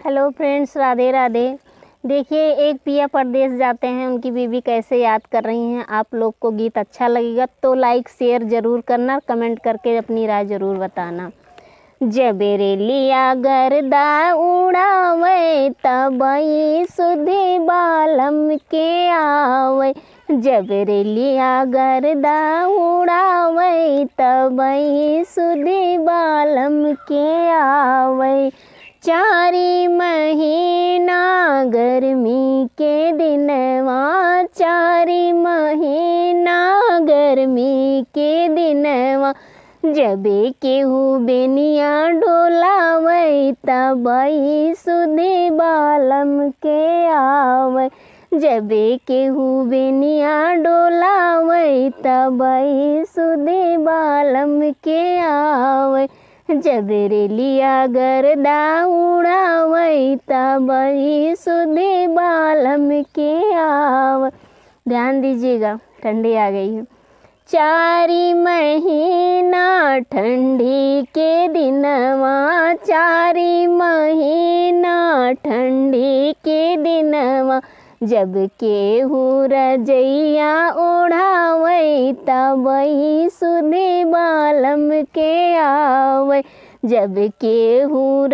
Hello friends, Radhe Radhe. देखिए, एक पिया परदेस जाते हैं, उनकी बीवी कैसे याद कर रही हैं। आप लोग को गीत अच्छा लगेगा तो लाइक शेयर ज़रूर करना, कमेंट करके अपनी राय ज़रूर बताना। जब रेलिया गर्दा उड़ावे तबई सुधी बालम के आवे। जब रेलिया गर्दा उड़ावे तबई सुधी बालम के आवे। चारी महीना गर्मी के दिनवा, चारी महीना गर्मी के दिनवा। जबे केहू बेनिया डोलावे तबई सुधी बालम के आवे। जबे केहू बेनिया डोलावे तबई सुधी बालम के आवे। जब रेलिया गर्दा उड़ावे तबई सुधी बालम के आवे। ध्यान दीजिएगा, ठंडी आ गई है। चारी महीना ठंडी के दिनवा, चारी महीना ठंडी के दिनवा। जब केहू रजैया ओढ़ावे तबई सुधी बालम के आवे। जब केहू